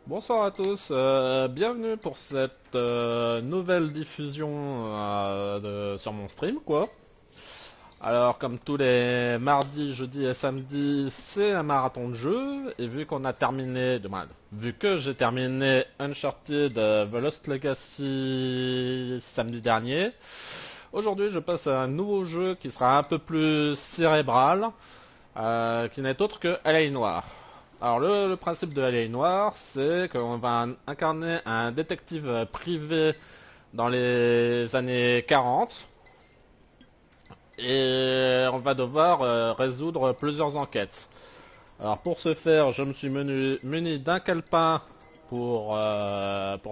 Bonsoir à tous, bienvenue pour cette nouvelle diffusion sur mon stream quoi. Alors comme tous les mardis, jeudis et samedis, c'est un marathon de jeu et vu qu'on a terminé, vu que j'ai terminé Uncharted The Lost Legacy samedi dernier, aujourd'hui je passe à un nouveau jeu qui sera un peu plus cérébral, qui n'est autre que Noire. Alors le principe de Noire, c'est qu'on va incarner un détective privé dans les années 40 et on va devoir résoudre plusieurs enquêtes. Alors pour ce faire, je me suis muni d'un calepin pour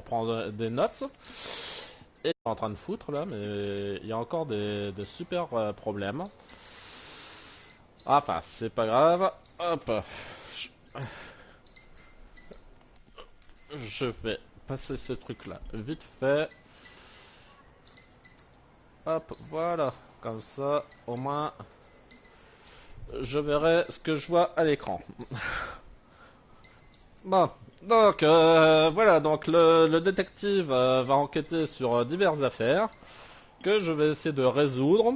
prendre des notes. Et je suis en train de foutre là, mais il y a encore des super problèmes. Enfin, c'est pas grave. Hop. Je vais passer ce truc là vite fait. Hop, voilà. Comme ça, au moins, je verrai ce que je vois à l'écran. Bon, donc voilà, donc le détective va enquêter sur diverses affaires que je vais essayer de résoudre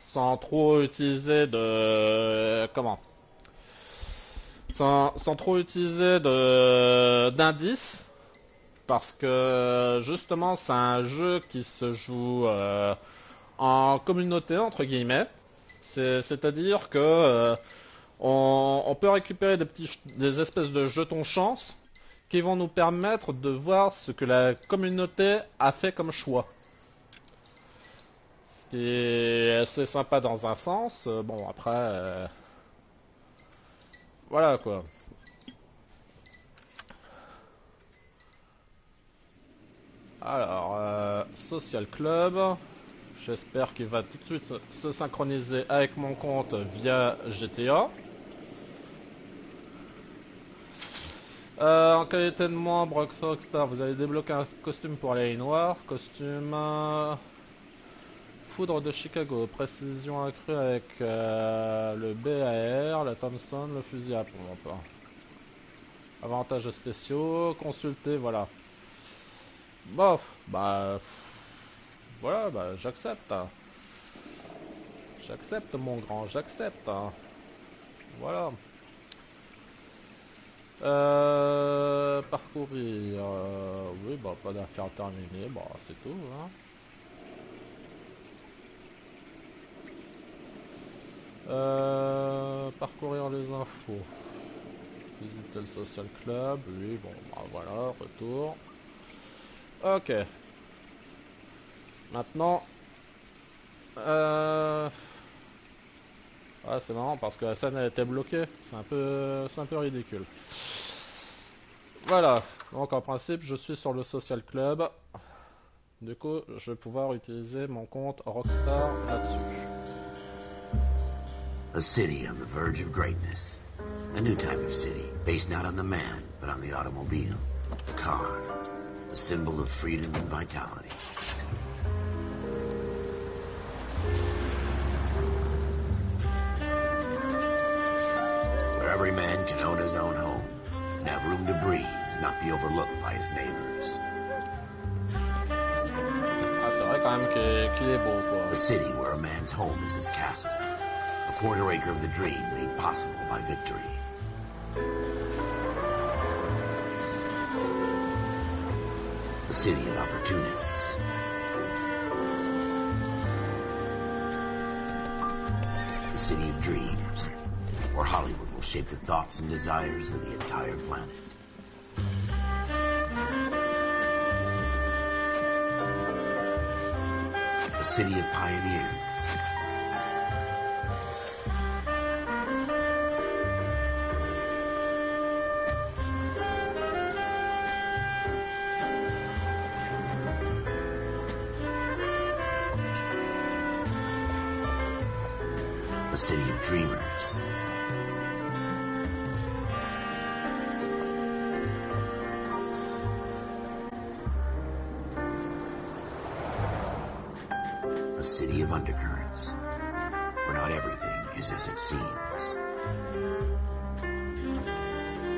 sans trop utiliser de sans trop utiliser de d'indices parce que justement c'est un jeu qui se joue en communauté entre guillemets. C'est-à-dire que on peut récupérer des espèces de jetons chance qui vont nous permettre de voir ce que la communauté a fait comme choix. Ce qui est assez sympa dans un sens. Bon après, voilà quoi. Alors, Social Club. J'espère qu'il va tout de suite se synchroniser avec mon compte via GTA. En qualité de membre Rockstar, vous allez débloquer un costume pour aller Noire. Costume Foudre de Chicago. Précision accrue avec le BAR, la Thompson, le fusil à pompe. Avantages spéciaux. Consulter, voilà. Bof, bah... Voilà, bah j'accepte. J'accepte mon grand, j'accepte. Voilà. Parcourir. Oui, bah pas d'affaire terminée, bah c'est tout. Hein. Parcourir les infos. Visiter le social club. Oui, bon, bah voilà, retour. Ok. Maintenant. Ah, c'est marrant parce que la scène a été bloquée. C'est un peu ridicule. Voilà. Donc en principe, je suis sur le social club. Du coup, je vais pouvoir utiliser mon compte Rockstar là-dessus. A city on the verge of greatness. A new type of city, based not on the man, but on the automobile. The car. The symbol of freedom and vitality. Where every man can own his own home, and have room to breathe, and not be overlooked by his neighbors. Ah, c'est vrai quand même qu'il est beau, quoi. A city where a man's home is his castle. A quarter acre of the dream made possible by victory. A city of opportunists. A city of dreams, where Hollywood will shape the thoughts and desires of the entire planet. A city of pioneers. A city of dreamers. A city of undercurrents, where not everything is as it seems.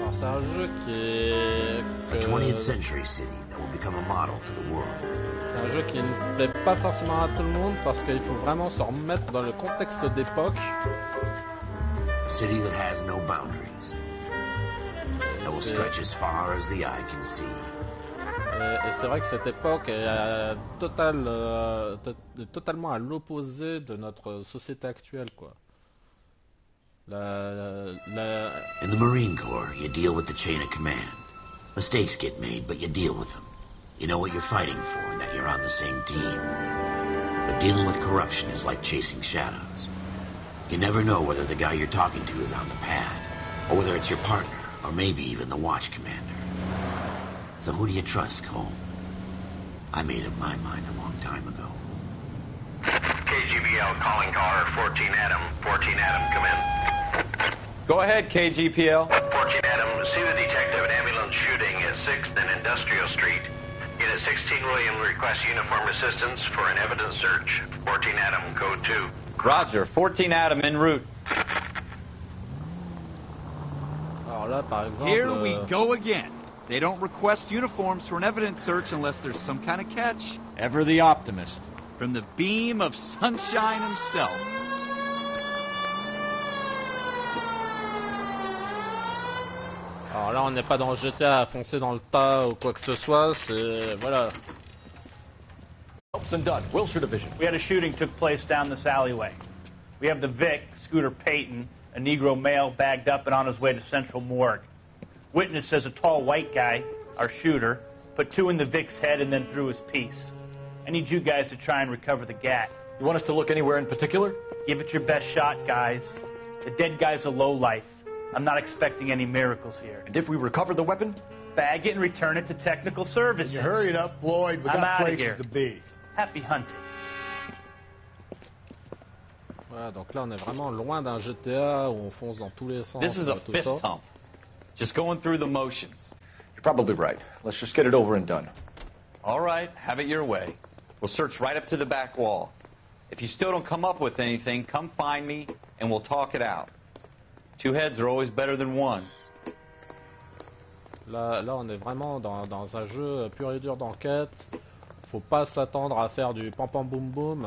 Bon, Alors c'est un jeu qui est... A 20th century city that will become a model for the world. C'est un jeu qui ne plaît pas forcément à tout le monde parce qu'il faut vraiment se remettre dans le contexte d'époque. A city that has no boundaries. That will stretch as far as the eye can see. Et c'est vrai que cette époque est totalement à l'opposé de notre société actuelle, quoi. In the Marine Corps, you deal with the chain of command. Mistakes get made, but you deal with them. You know what you're fighting for and that you're on the same team. But dealing with corruption is like chasing shadows. You never know whether the guy you're talking to is on the pad, or whether it's your partner, or maybe even the watch commander. So who do you trust, Cole? I made up my mind a long time ago. KGBL calling caller 14 Adam. 14 Adam, come in. Go ahead, KGPL. 14 Adam, see the detective, an ambulance shooting at 6th and Industrial Street. Unit 16 William requests uniform assistance for an evidence search. 14 Adam, code 2. Roger, 14 Adam en route. Alors là, par exemple... Here we go again. They don't request uniforms for an evidence search unless there's some kind of catch. Ever the optimist. From the beam of sunshine himself. Alors là, on n'est pas dans GTA à foncer dans le tas ou quoi que ce soit, c'est... voilà. Phelps and Dunn, Wilshire Division. We had a shooting took place down this alleyway. We have the Vic, Scooter Payton, a Negro male bagged up and on his way to Central Morgue. Witness says a tall white guy, our shooter, put 2 in the Vic's head and then threw his piece. I need you guys to try and recover the gat. You want us to look anywhere in particular? Give it your best shot, guys. The dead guy's a lowlife. I'm not expecting any miracles here. And if we recover the weapon? Bag it and return it to technical services. You hurry it up, Floyd. We I'm got outta places here. to be. Happy hunting. Voilà, donc là on est vraiment loin d'un GTA où on fonce dans tous les sens. This is a tout fist ça. hump. Just going through the motions. You're probably right. Let's just get it over and done. All right, have it your way. We'll search right up to the back wall. If you still don't come up with anything, come find me and we'll talk it out. 2 heads are always better than 1. Là on est vraiment dans un jeu pur et dur d'enquête. Faut pas s'attendre à faire du pam pam boum boum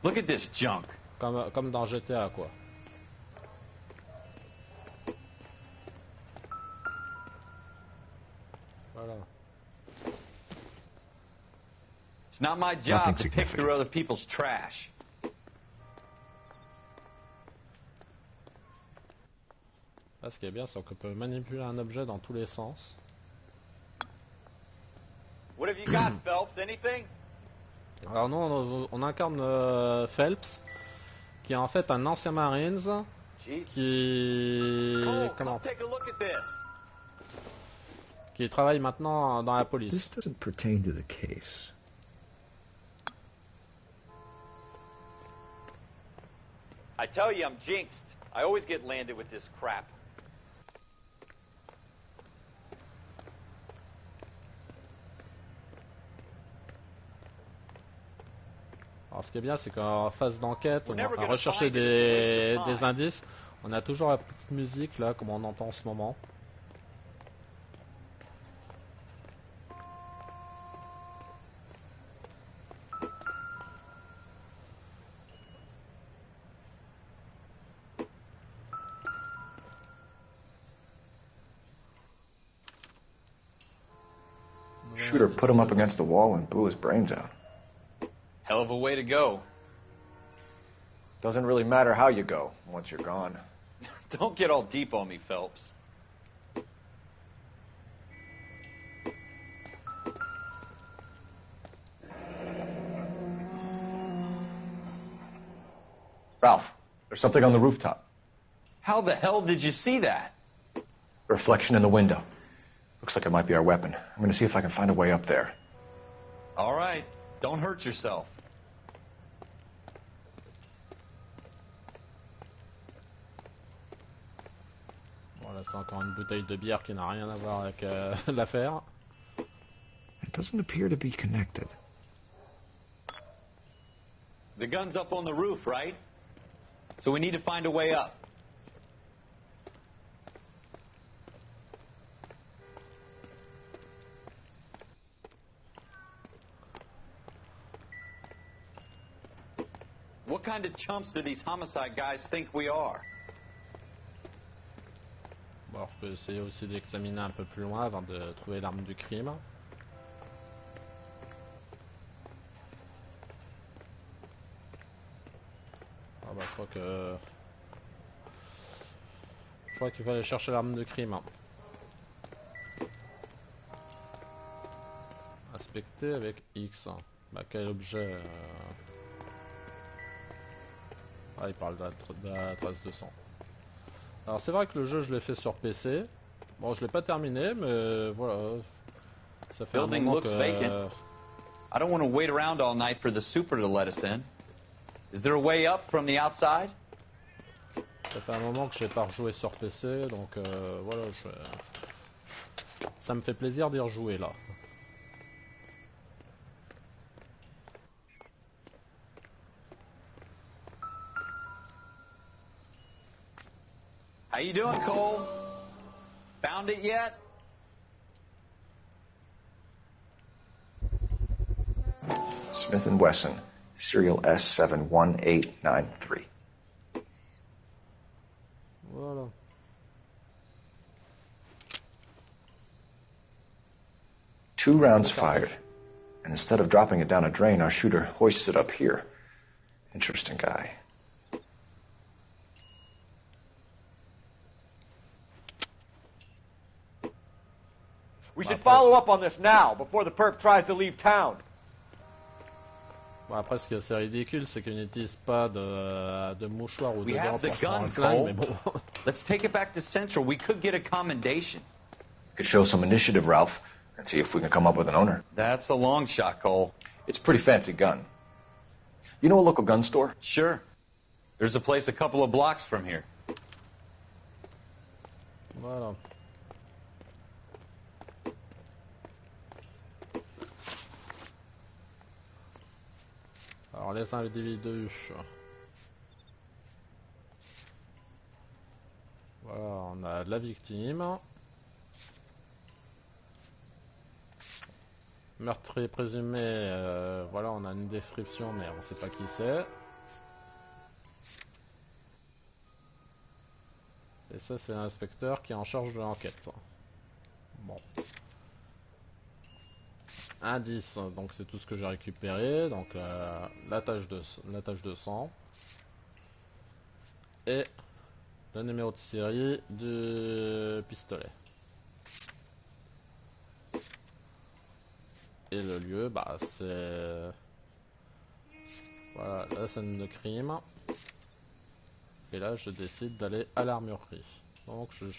Look at this junk. comme dans GTA, quoi. Voilà. It's not my job to pick through other people's trash. Là, ce qui est bien, c'est qu'on peut manipuler un objet dans tous les sens. What have you got, Phelps? Anything? Alors nous, on incarne Phelps, qui est en fait un ancien Marines, qui... comment, Take a look at this. qui travaille maintenant dans la police. This doesn't pertain to the case. I tell you, I'm jinxed. I always get landed with this crap. Alors ce qui est bien, c'est qu'en phase d'enquête, on va rechercher des indices. On a toujours la petite musique là, comme on entend en ce moment. Shooter put him up against the wall and blew his brains out. Hell of a way to go. Doesn't really matter how you go once you're gone. Don't get all deep on me, Phelps. Ralph, there's something on the rooftop. How the hell did you see that? A reflection in the window. Looks like it might be our weapon. I'm going to see if I can find a way up there. All right. Don't hurt yourself. Voilà, c'est encore une bouteille de bière qui n'a rien à voir avec l'affaire. It doesn't appear to be connected. The gun's up on the roof, right? So we need to find a way up. What kind of chumps do these homicide guys think we are? Bon, alors, je peux essayer aussi d'examiner un peu plus loin avant de trouver l'arme du crime. Ah bah je crois qu'il faut aller chercher l'arme de crime. Inspecter avec X. Bah quel objet Ah, il parle de la trace de sang. Alors c'est vrai que le jeu je l'ai fait sur PC. Bon, je l'ai pas terminé, mais voilà. Ça fait Building un moment looks que... vacant. I don't want to wait around all night for the super to let us in. Is there a way up from the outside? Ça fait un moment que je n'ai pas rejoué sur PC, donc voilà, ça me fait plaisir d'y rejouer là. How you doing, Cole? Found it yet? Smith & Wesson, serial S71893. Voilà. Two rounds fired. And instead of dropping it down a drain, our shooter hoists it up here. Interesting guy. We should follow up on this now, before the perp tries to leave town. Bon, après, ce qui est assez ridicule, c'est qu'ils n'utilisent pas de mouchoir ou de We gants have the pour faire un gun, flingue, Cole. mais bon. Let's take it back to Central. We could get a commendation. Could show some initiative, Ralph, and see if we can come up with an owner. That's a long shot, Cole. It's a pretty fancy gun. You know a local gun store? Sure. There's a place a couple of blocks from here. Voilà. Alors les individus. Voilà, on a la victime. Meurtrier présumé, voilà, on a une description mais on sait pas qui c'est. Et ça c'est l'inspecteur qui est en charge de l'enquête. Bon. Indice, donc c'est tout ce que j'ai récupéré, donc la tache de sang et le numéro de série du pistolet. Et le lieu, bah c'est voilà la scène de crime. Et là je décide d'aller à l'armurerie. Donc je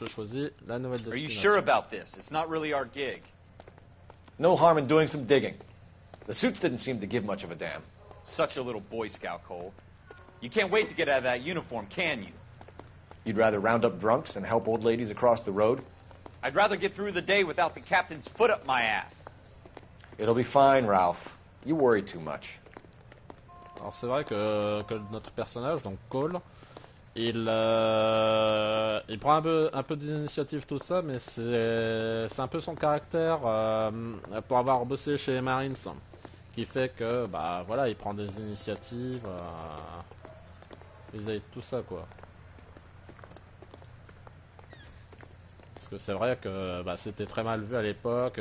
choisis la nouvelle destination. Are you sure about this? It's not really our gig. No harm in doing some digging. The suits didn't seem to give much of a damn. Such a little Boy Scout, Cole. You can't wait to get out of that uniform, can you? You'd rather round up drunks and help old ladies across the road? I'd rather get through the day without the captain's foot up my ass. It'll be fine, Ralph. You worry too much. Alors c'est vrai que notre personnage, donc Cole, il prend un peu d'initiative tout ça, mais c'est un peu son caractère pour avoir bossé chez les Marines qui fait que bah voilà, il prend des initiatives vis-à-vis de tout ça quoi. Parce que c'est vrai que bah, c'était très mal vu à l'époque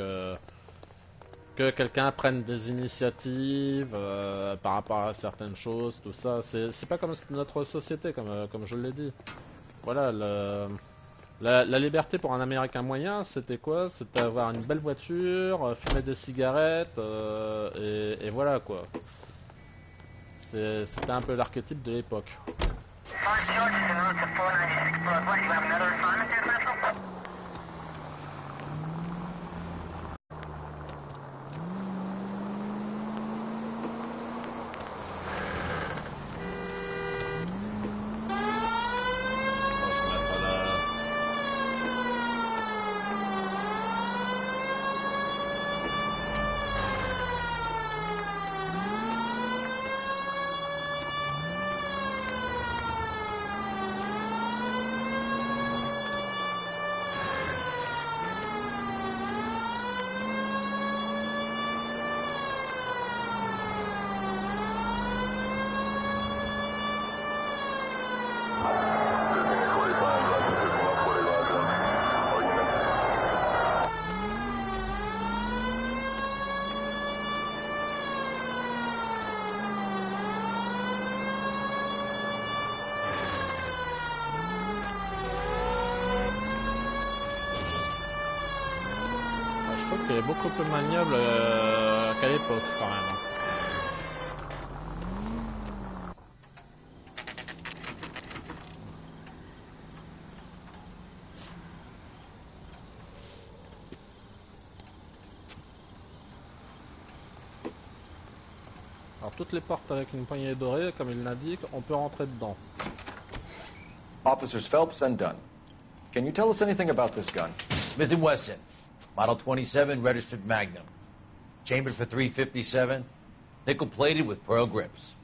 que quelqu'un prenne des initiatives par rapport à certaines choses, tout ça. C'est pas comme notre société, comme je l'ai dit. Voilà, la liberté pour un Américain moyen, c'était quoi? C'était avoir une belle voiture, fumer des cigarettes, et voilà quoi. C'était un peu l'archétype de l'époque. qu'il est beaucoup plus maniable qu'à l'époque quand même. Alors toutes les portes avec une poignée dorée, comme il l'indique, on peut rentrer dedans. Officers Phelps and Dunn. Can you tell us anything about this gun? Smith & Wesson, Model 27, registered Magnum. Chambered for .357, nickel-plated with pearl grips.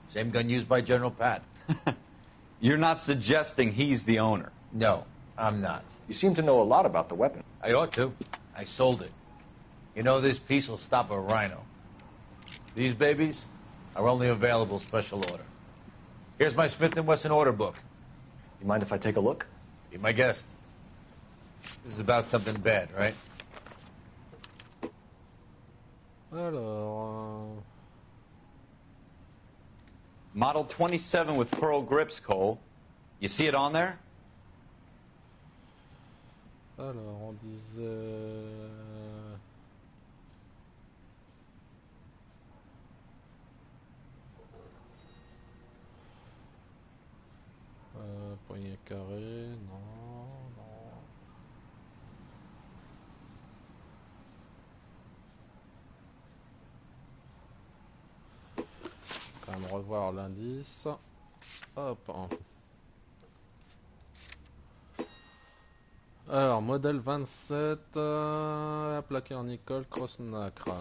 Same gun used by General Patton. You're not suggesting he's the owner? No, I'm not. You seem to know a lot about the weapon. I ought to. I sold it. You know, this piece will stop a rhino. These babies are only available special order. Here's my Smith & Wesson order book. You mind if I take a look? Be my guest. This is about something bad, right? Alors... Model 27 with pearl grips, Cole. You see it on there? Alors, on disait... poignée carrée, non, non. Je vais quand même revoir l'indice. Hop. Alors, modèle 27, plaqué en nickel, cross nacre.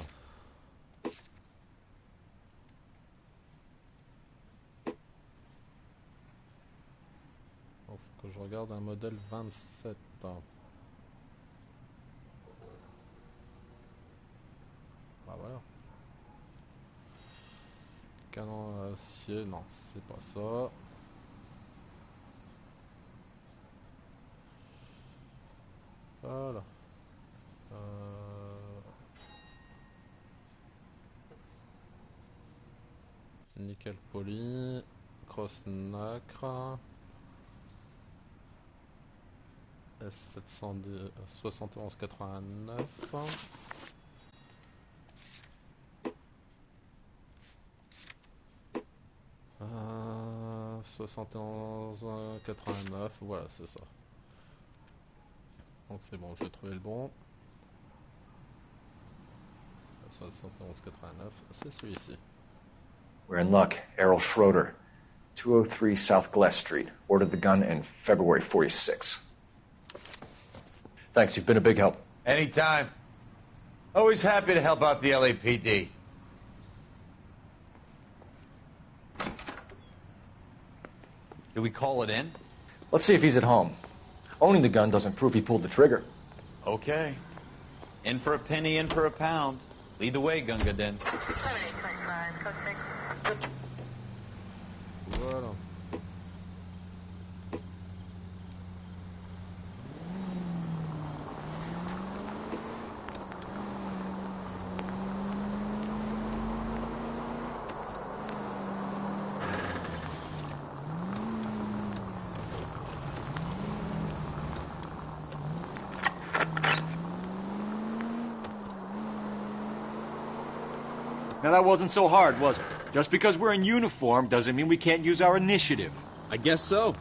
Que je regarde un modèle 27. Bah voilà. Canon acier, non, c'est pas ça. Voilà. Nickel poli, cross nacre. S771-89. 71-89, voilà, c'est ça. Donc c'est bon, j'ai trouvé le bon. 71-89, c'est celui-ci. We're in luck. Errol Schroeder, 203 South Glass Street. Ordered the gun in February 46. Thanks, you've been a big help. Anytime. Always happy to help out the LAPD. Do we call it in? Let's see if he's at home. Owning the gun doesn't prove he pulled the trigger. Okay. In for a penny, in for a pound. Lead the way, Gunga Din. Voilà. Now that wasn't so hard, was it? Just because we're in uniform doesn't mean we can't use our initiative. I guess so.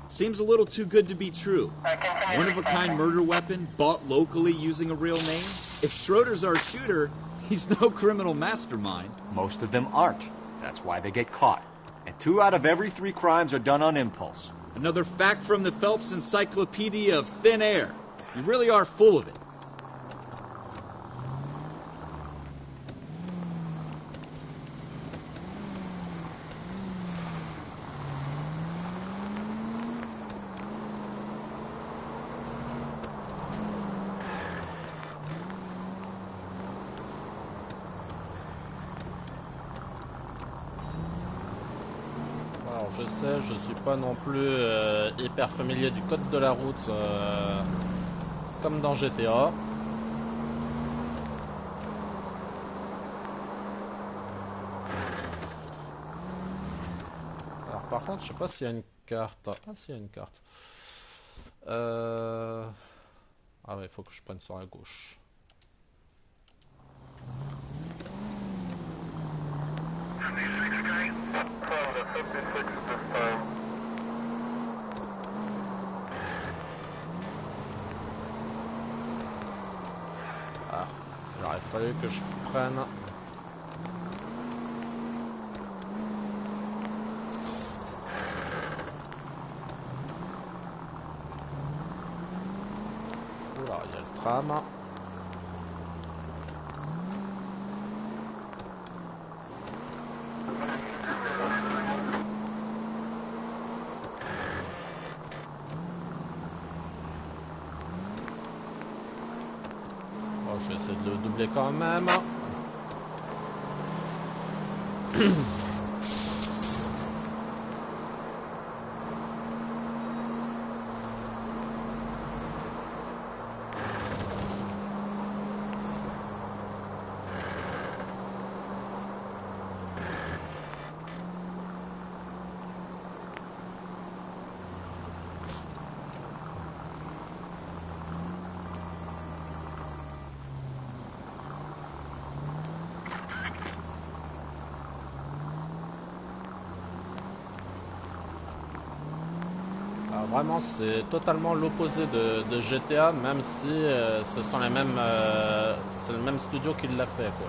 Seems a little too good to be true. One-of-a-kind murder weapon bought locally using a real name? If Schroeder's our shooter, he's no criminal mastermind. Most of them aren't. That's why they get caught. And 2 out of every 3 crimes are done on impulse. Another fact from the Phelps Encyclopedia of Thin Air. You really are full of it. Je sais, je suis pas non plus hyper familier du code de la route comme dans GTA. Alors par contre, je sais pas s'il y a une carte. Ah, s'il y a une carte. Ah ouais, il faut que je prenne sur la gauche. Fallait que je prenne. Oula, il y a le tram. Je vais essayer de le doubler quand même. Vraiment, c'est totalement l'opposé de GTA, même si ce sont les mêmes, c'est le même studio qui l'a fait, quoi.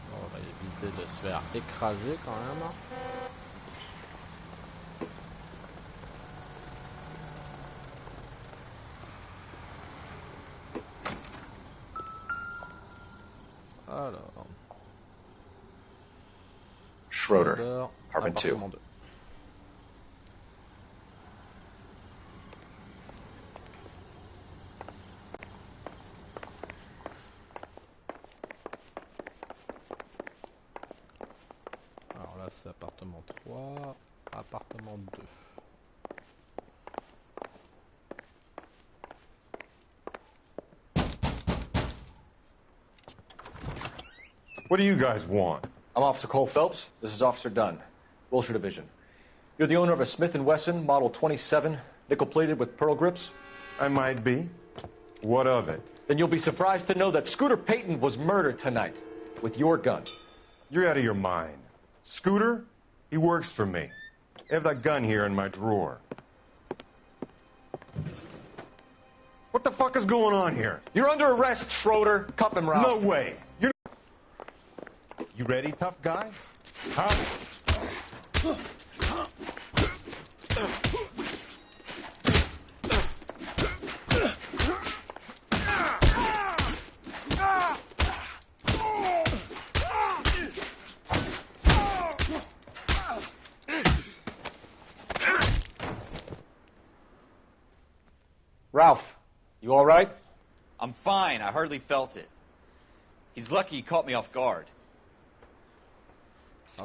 Bon, on va éviter de se faire écraser quand même. Alors. Schroeder, apartment 2. Alors là, c'est appartement 3, appartement 2. What do you guys want? I'm Officer Cole Phelps. This is Officer Dunn, Wilshire Division. You're the owner of a Smith & Wesson Model 27, nickel-plated with pearl grips? I might be. What of it? Then you'll be surprised to know that Scooter Payton was murdered tonight with your gun. You're out of your mind. Scooter? He works for me. I have that gun here in my drawer. What the fuck is going on here? You're under arrest, Schroeder. Cuff him, Ralph. No way. You ready, tough guy? Huh? Ralph, you all right? I'm fine. I hardly felt it. He's lucky he caught me off guard.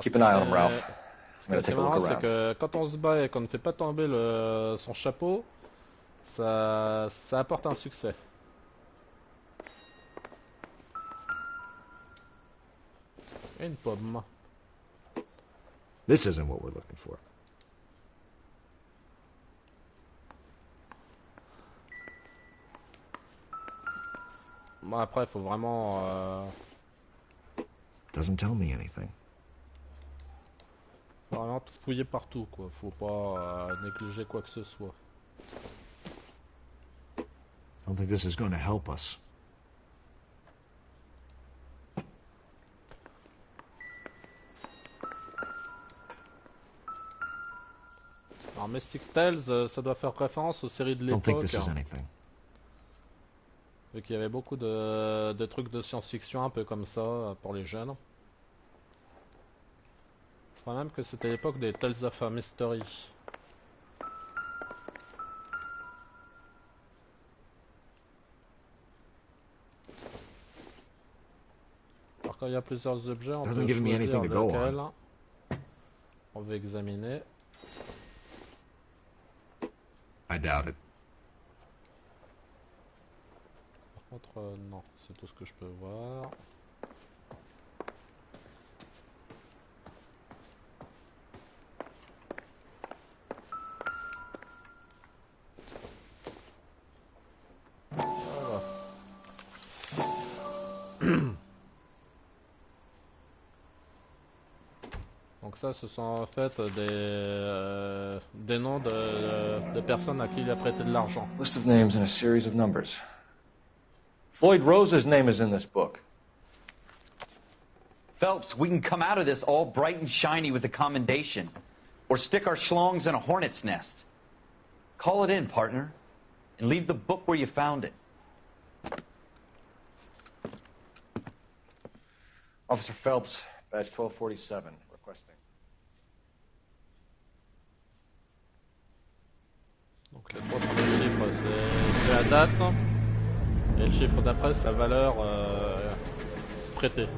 Keep an eye on him, Ralph. Ce qui est marrant, c'est que quand on se bat et qu'on ne fait pas tomber son chapeau, ça apporte un succès. Et une pomme. This isn't what we're looking for. Bon, après, il faut vraiment... Doesn't tell me anything. Faut vraiment tout fouiller partout, quoi. Faut pas négliger quoi que ce soit. I don't think this is going to help us. Alors, Mystic Tales, ça doit faire référence aux séries de l'époque. Vu qu'il y avait beaucoup de trucs de science-fiction un peu comme ça pour les jeunes. Je crois même que c'était l'époque des Tales of a Mystery. Alors quand il y a plusieurs objets, on peut choisir lequel on veut examiner. I doubt it. Par contre, non, c'est tout ce que je peux voir. Donc ça, ce sont en fait des noms de personnes à qui il a prêté de l'argent. List of names and a series of numbers. Floyd Rose's name is in this book. Phelps, we can come out of this all bright and shiny with a commendation. Or stick our schlongs in a hornet's nest. Call it in, partner. And leave the book where you found it. Officer Phelps, badge 1247, requesting. Donc les trois premiers chiffres, c'est la date. Et le chiffre d'après, c'est la valeur prêtée.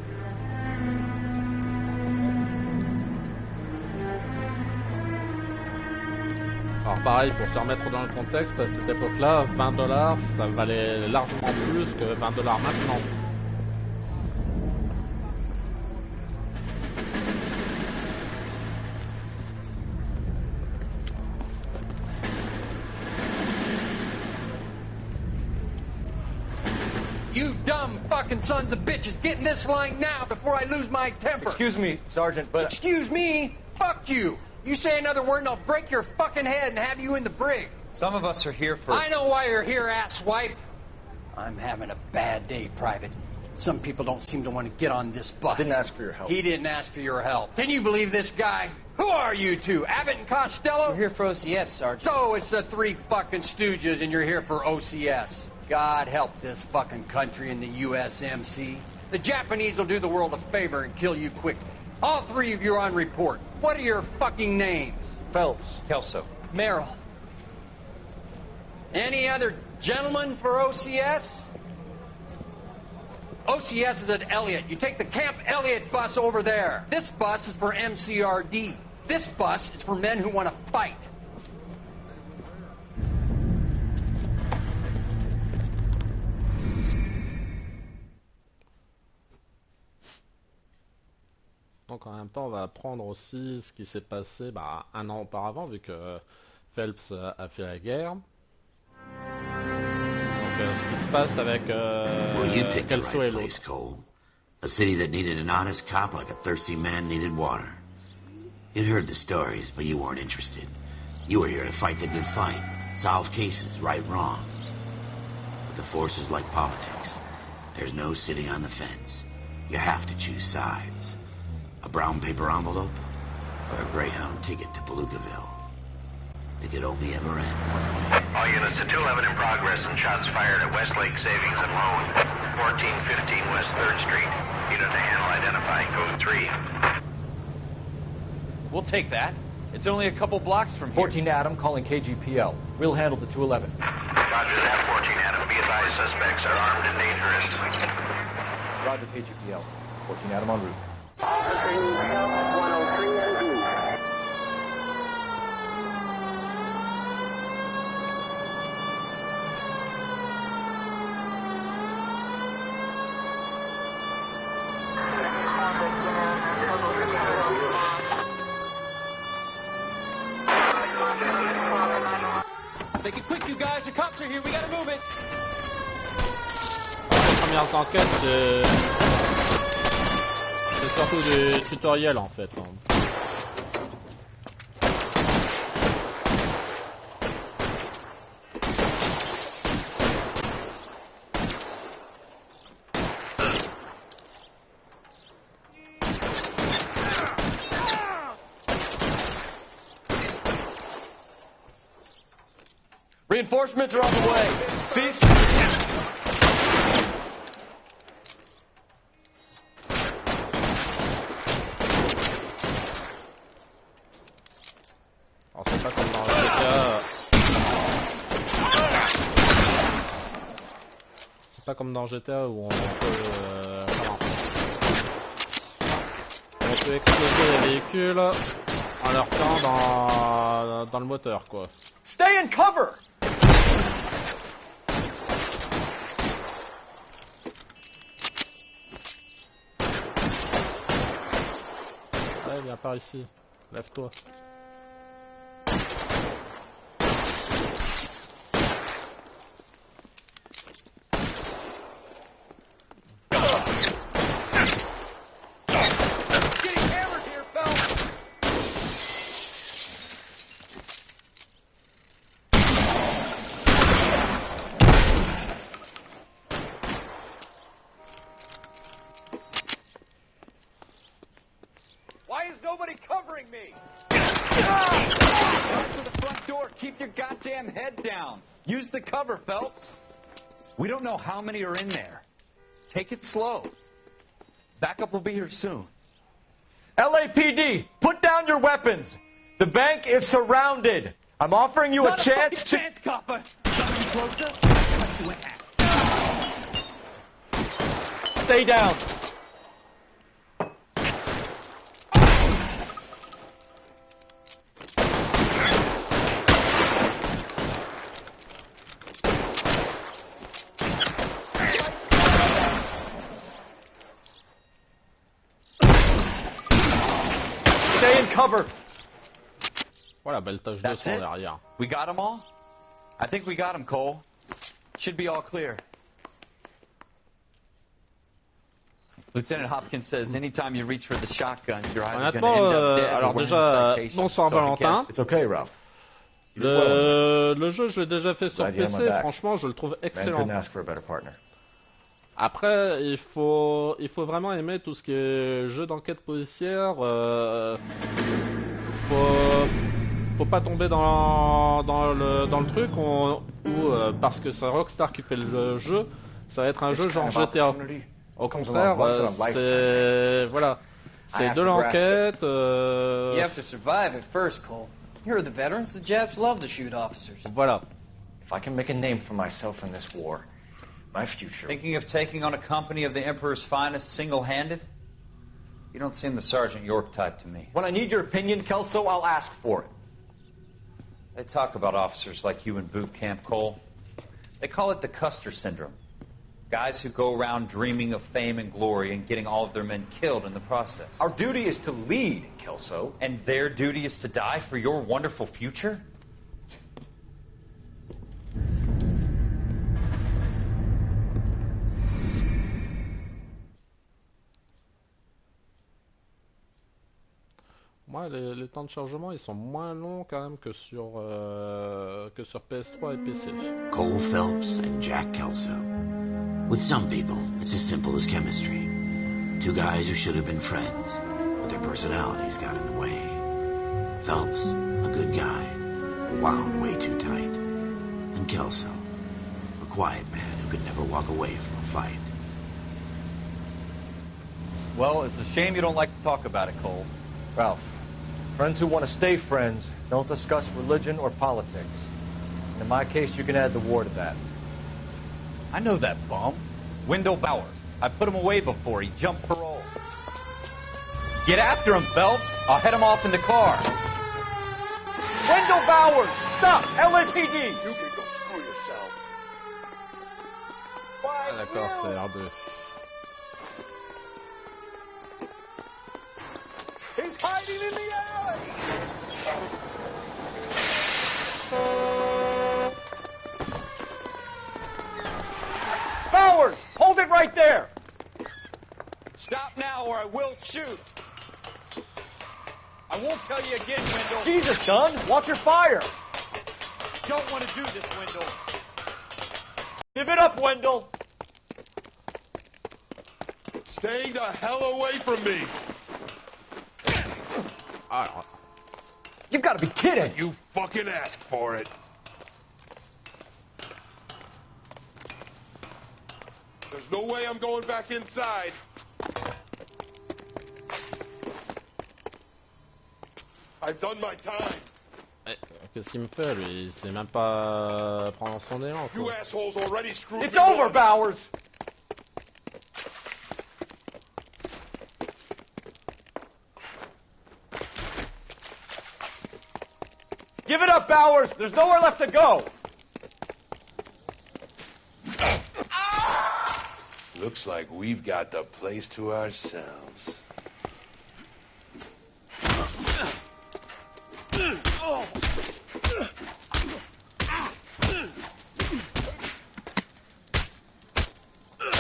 Alors pareil, pour se remettre dans le contexte, à cette époque-là, 20$, ça valait largement plus que 20$ maintenant. You dumb fucking sons of bitches, get in this line now before I lose my temper. Excuse me, Sergeant, but... Excuse me? Fuck you. You say another word and I'll break your fucking head and have you in the brig. Some of us are here for... I know why you're here, asswipe. I'm having a bad day, Private. Some people don't seem to want to get on this bus. Didn't ask for your help. He didn't ask for your help. Can you believe this guy? Who are you two? Abbott and Costello? We're here for OCS, Sergeant. So it's the three fucking stooges and you're here for OCS. God help this fucking country and the USMC. The Japanese will do the world a favor and kill you quickly. All three of you are on report. What are your fucking names? Phelps. Kelso. Merrill. Any other gentlemen for OCS? OCS is at Elliott. You take the Camp Elliott bus over there. This bus is for MCRD. This bus is for men who want to fight. Donc en même temps, on va apprendre aussi ce qui s'est passé un an auparavant, vu que Phelps a fait la guerre. Donc ce qui se passe avec Kelso et l'autre. Cole. A city that needed an honest cop like a thirsty man needed water. You'd heard the stories, but you weren't interested. You were here to fight the good fight, solve cases, right wrongs. But the force is like politics. There's no sitting on the fence. You have to choose sides. A brown paper envelope, or a Greyhound ticket to Palookaville. It could only ever end one way. All units to 211 in progress and shots fired at Westlake Savings and Loan, 1415 West 3rd Street. Unit to handle identifying code 3. We'll take that. It's only a couple blocks from here. 14 Adam calling KGPL. We'll handle the 211. Roger that, 14 Adam. Be advised, suspects are armed and dangerous. Roger KGPL. 14 Adam en route. Officer needs help, 103 and Make it quick, you guys. The cops are here. We gotta move it. Les premières enquêtes, c'est surtout des tutoriels en fait. Reinforcements are on the way. Cease. Alors c'est pas comme dans GTA. C'est pas comme dans GTA où on peut exploser les véhicules en leur tirant dans le moteur quoi. Stay in cover. Ouais, viens par ici. Lève-toi. Why is nobody covering me? Run for the front door. Keep your goddamn head down. Use the cover, Phelps. We don't know how many are in there. Take it slow. Backup will be here soon. LAPD, put down your weapons. The bank is surrounded. I'm offering you a chance to... chance, copper. Coming closer. Cut you in half. Stay down. Stay in cover. Voilà, belle tache de sang derrière. We got them all? I think we got them, Cole. Should be all clear. Lieutenant Hopkins says anytime you reach for the shotgun, you're either going to end up dead alors or déjà, wearing citation. bonsoir Valentin. It's okay, Ralph. Le jeu, je l'ai déjà fait sur Glad you had my PC, back. franchement, je le trouve Man excellent. couldn't ask for a better partner. Après, il faut vraiment aimer tout ce qui est jeu d'enquête policière. Faut pas tomber dans le truc où parce que c'est Rockstar qui fait le jeu, ça va être un jeu genre GTA. Au contraire, c'est de l'enquête. You have to survive at first, Cole. Here are the veterans. The Japs love to shoot officers. Voilà. If I can make a name for myself in this war, my future... Thinking of taking on a company of the Emperor's finest single-handed? You don't seem the Sergeant York type to me. When I need your opinion, Kelso, I'll ask for it. They talk about officers like you in boot camp, Cole. They call it the Custer syndrome. Guys who go around dreaming of fame and glory and getting all of their men killed in the process. Our duty is to lead, Kelso. And their duty is to die for your wonderful future? Moi, les temps de chargement, ils sont moins longs quand même que sur PS3 et PC. Cole Phelps and Jack Kelso. With some people, it's as simple as chemistry. Two guys who should have been friends, but their personalities got in the way. Phelps, a good guy, wound way too tight. And Kelso, a quiet man who could never walk away from a fight. Well, it's a shame you don't like to talk about it, Cole. Ralph, friends who want to stay friends don't discuss religion or politics. And in my case, you can add the war to that. I know that bum. Wendell Bowers. I put him away before. He jumped parole. Get after him, Phelps. I'll head him off in the car. Wendell Bowers! Stop! LAPD! You can go screw yourself. Ah, d'accord, c'est R2. He's hiding in the alley! Bowers! Hold it right there! Stop now or I will shoot. I won't tell you again, Wendell. Jesus, son! Watch your fire! Don't want to do this, Wendell. Give it up, Wendell! Stay the hell away from me! You've got to be kidding! You fucking asked for it. There's no way I'm going back inside. I've done my time. Qu'est-ce qu'il me fait, lui? Il sait même pas prendre son élan, You quoi. assholes already screwed It's me over, once. Bowers! Give it up, Bowers! There's nowhere left to go! Looks like we've got the place to ourselves.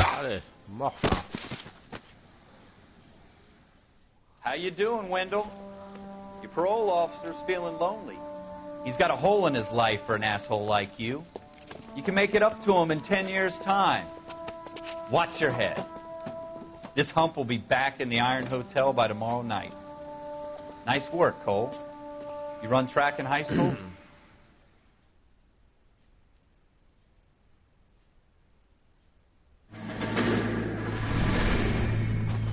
Allez, morphin. How you doing, Wendell? Your parole officer's feeling lonely. He's got a hole in his life for an asshole like you. You can make it up to him in 10 years' time. Watch your head. This hump will be back in the Iron Hotel by tomorrow night. Nice work, Cole. You run track in high school?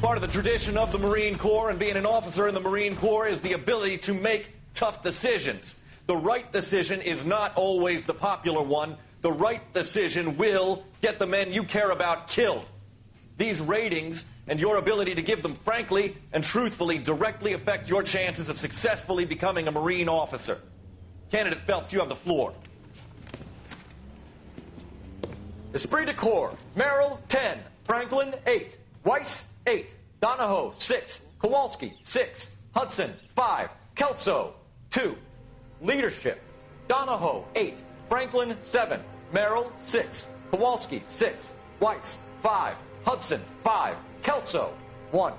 Part of the tradition of the Marine Corps and being an officer in the Marine Corps is the ability to make tough decisions. The right decision is not always the popular one. The right decision will get the men you care about killed. These ratings and your ability to give them frankly and truthfully directly affect your chances of successfully becoming a Marine officer. Candidate Phelps, you have the floor. Esprit de Corps, Merrill, 10. Franklin, 8. Weiss, 8. Donahoe, 6. Kowalski, 6. Hudson, 5. Kelso, 2. Leadership, Donahoe, 8. Franklin, 7. Merrill, 6. Kowalski, 6. Weiss, 5. Hudson, 5. Kelso, 1.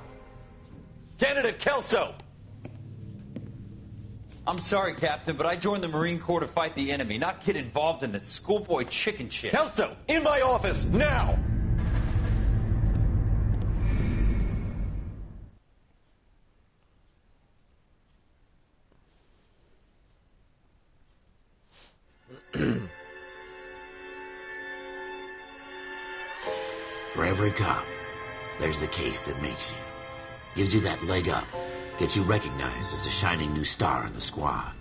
Candidate Kelso. I'm sorry, Captain, but I joined the Marine Corps to fight the enemy, not get involved in this schoolboy chicken shit. Kelso, in my office, now! For every cop, there's the case that makes you. Gives you that leg up. Gets you recognized as the shining new star in the squad.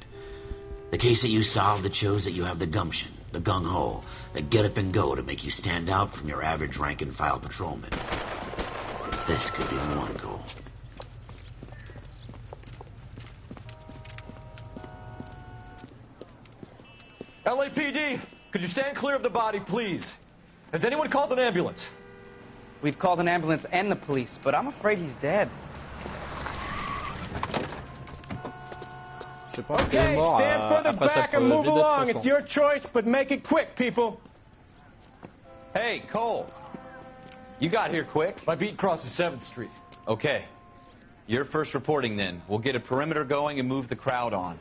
The case that you solve that shows that you have the gumption, the gung-ho, the get up and go to make you stand out from your average rank-and-file patrolman. This could be the one, Cole. LAPD, could you stand clear of the body, please? Has anyone called an ambulance? We've called an ambulance and the police, but I'm afraid he's dead. Okay, stand further back and move along. It's your choice, but make it quick, people. Hey, Cole. You got here quick. My beat crosses 7th Street. Okay. You're first reporting then. We'll get a perimeter going and move the crowd on.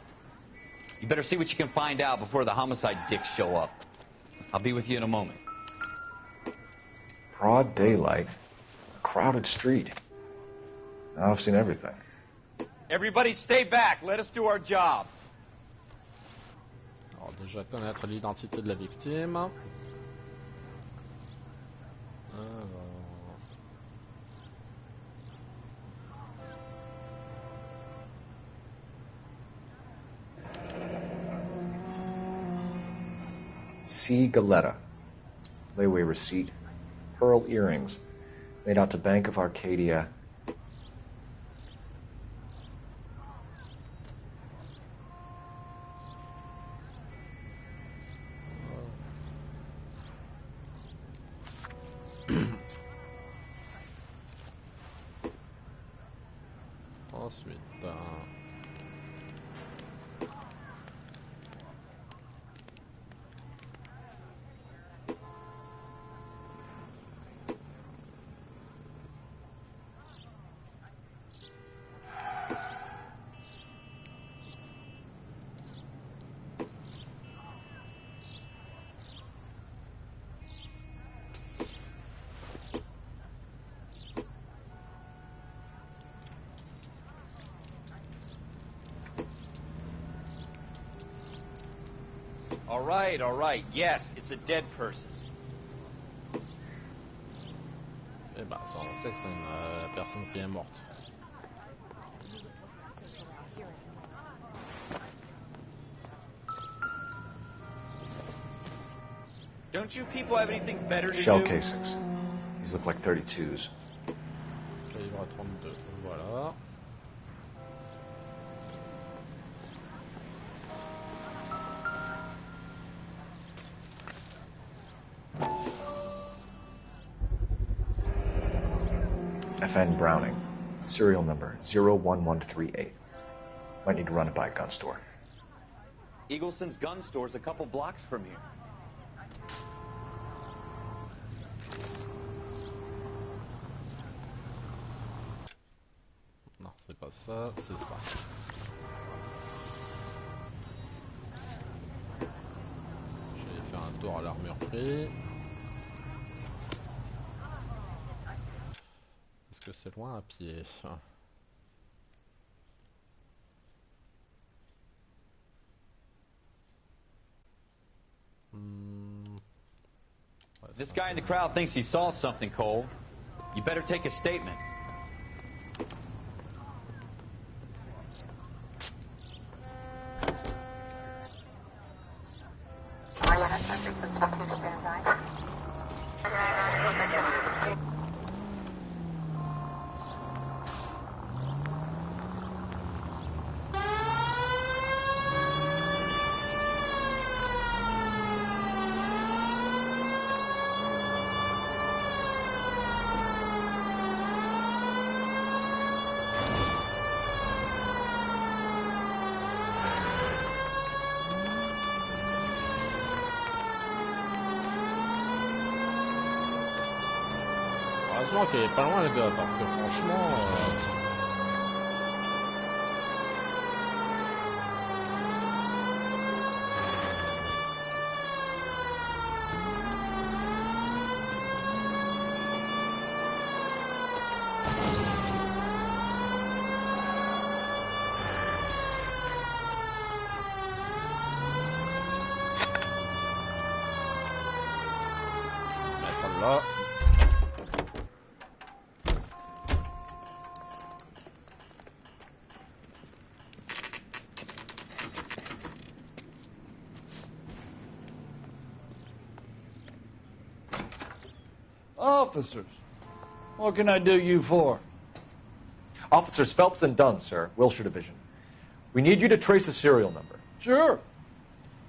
You better see what you can find out before the homicide dicks show up. I'll be with you in a moment. Broad daylight, a crowded street. Now I've seen everything. Everybody stay back. Let us do our job. Alors déjà connaître l'identité de la victime. Alors... C. Galetta. Layaway receipt. Pearl earrings. Made out to Bank of Arcadia. Ensuite... All right. Yes, it's a dead person. Eh ben, ça, on sait que c'est une personne qui est morte. Don't you people have anything better to Shell do? casings. These look like 32s. Calibre 32, voilà. FN Browning. Serial number 01138. Might need to run it by a gun store. Eagleson's gun store's a couple blocks from here. Non, c'est pas ça, c'est ça. Je vais faire un tour à l'armurerie. Est-ce que c'est loin à pied? This guy in the crowd thinks he saw something, Cole. You better take a statement. Heureusement qu'il est pas loin le gars, parce que franchement... mettre là. Officers, what can I do you for? Officers Phelps and Dunn, sir, Wilshire Division. We need you to trace a serial number. Sure.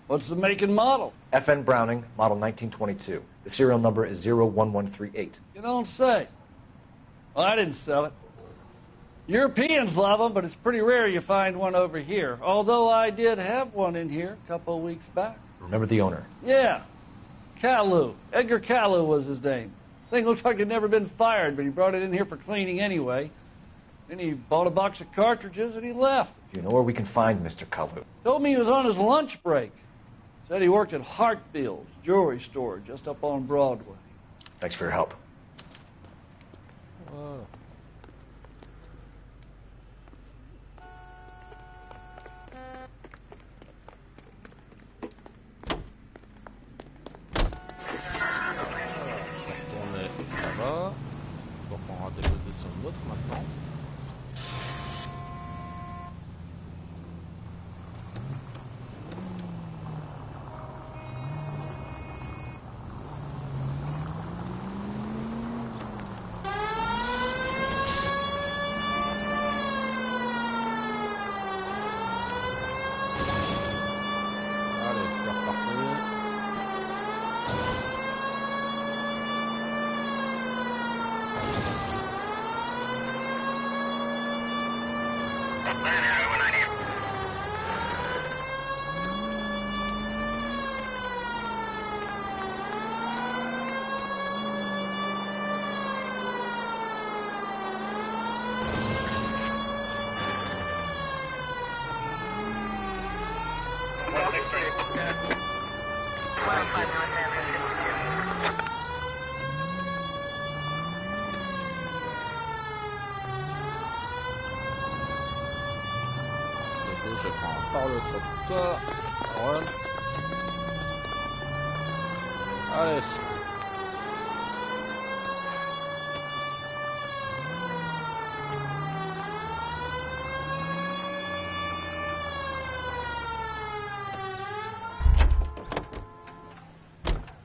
What's the make and model? FN Browning, model 1922. The serial number is 01138. You don't say. Well, I didn't sell it. Europeans love them, but it's pretty rare you find one over here. Although I did have one in here a couple of weeks back. Remember the owner? Yeah. Caillou. Edgar Caillou was his name. Thing looks like it'd never been fired, but he brought it in here for cleaning anyway. Then he bought a box of cartridges and he left. Do you know where we can find Mr. Caillou? Told me he was on his lunch break. Said he worked at Hartfield's jewelry store just up on Broadway. Thanks for your help. Voilà. Là-bas. Donc on va déposer sur une autre maintenant. Allez, c'est reparti. C'est beau, je prends par le trottoir. Voilà. Allez.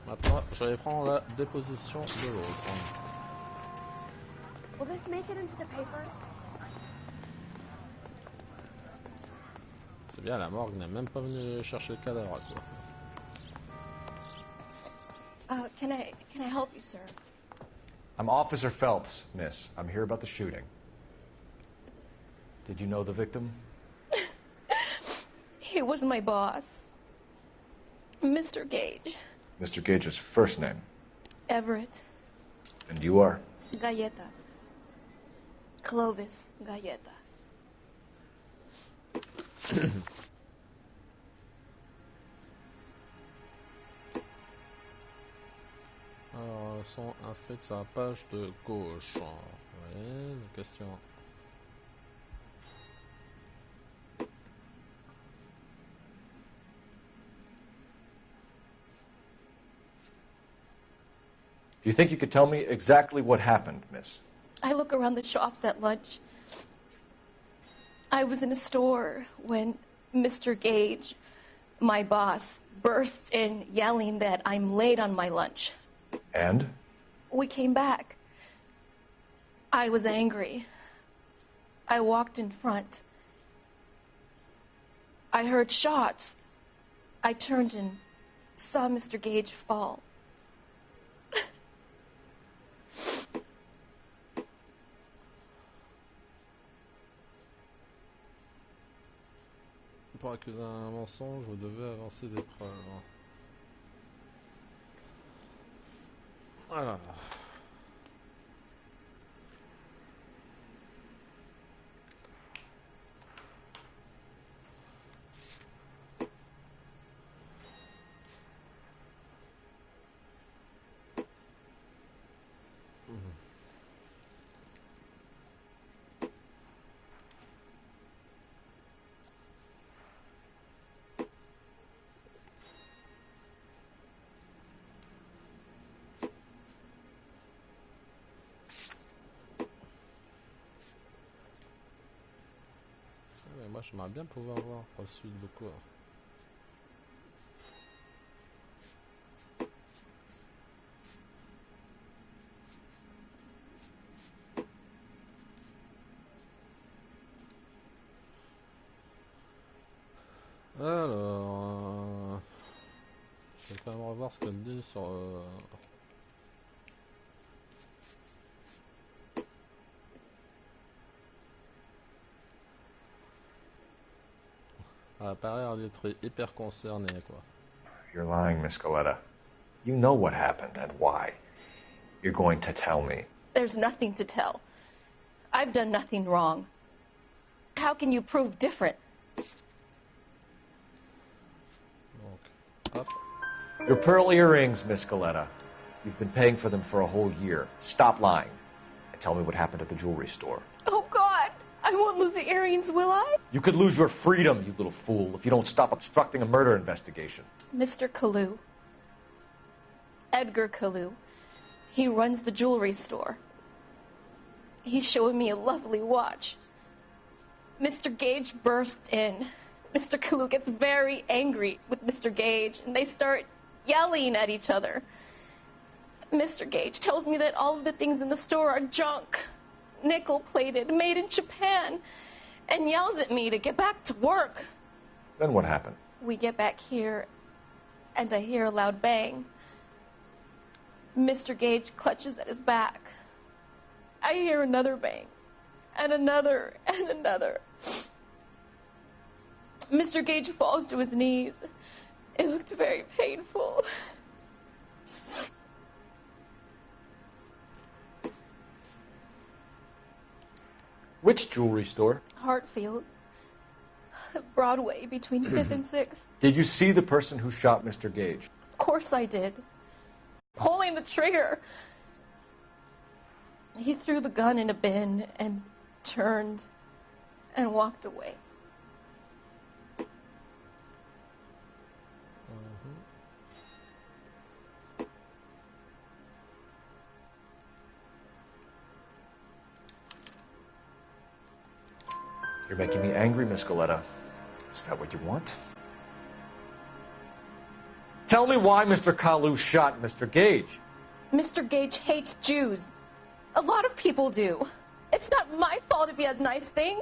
Maintenant, je vais prendre la déposition de l'autre. Will this make it into the paper? C'est bien, la morgue n'est même pas venue chercher le cadavre, quoi. Can I help you, sir? I'm Officer Phelps, miss. I'm here about the shooting. Did you know the victim? He was my boss, Mr. Gage. Mr. Gage's first name. Everett. And you are? Galleta. Clovis Galleta. Alors, elles sont inscrites sur la page de gauche. Oui, une question. you think you could tell me exactly what happened, miss? I look around the shops at lunch. I was in a store when Mr. Gage, my boss, bursts in yelling that I'm late on my lunch. And? We came back. I was angry. I walked in front. I heard shots. I turned and saw Mr. Gage fall. Pour accuser un mensonge, vous devez avancer des preuves. Alors. Moi j'aimerais bien pouvoir voir la suite de quoi. Alors, je vais quand même revoir ce qu'elle dit sur... Elle a pas l'air d'être hyper concernée, quoi. You're lying, Miss Coletta. You know what happened and why. You're going to tell me. There's nothing to tell. I've done nothing wrong. How can you prove different? Hop. Your pearl earrings, Miss Coletta. You've been paying for them for a whole year. Stop lying and tell me what happened at the jewelry store. Oh, God! I won't lose the earrings, will I? You could lose your freedom, you little fool, if you don't stop obstructing a murder investigation. Mr. Kalu. Edgar Kalu. He runs the jewelry store. He showed me a lovely watch. Mr. Gage bursts in. Mr. Kalu gets very angry with Mr. Gage, and they start yelling at each other. Mr. Gage tells me that all of the things in the store are junk, nickel-plated, made in Japan, and yells at me to get back to work. Then what happened? We get back here, and I hear a loud bang. Mr. Gage clutches at his back. I hear another bang, and another, and another. Mr. Gage falls to his knees. It looked very painful. Which jewelry store? Hartfield. Broadway, between 5th and 6th. Did you see the person who shot Mr. Gage? Of course I did. Pulling the trigger. He threw the gun in a bin and turned and walked away. You're making me angry, Miss Coletta. Is that what you want? Tell me why Mr. Kalu shot Mr. Gage. Mr. Gage hates Jews. A lot of people do. It's not my fault if he has nice things.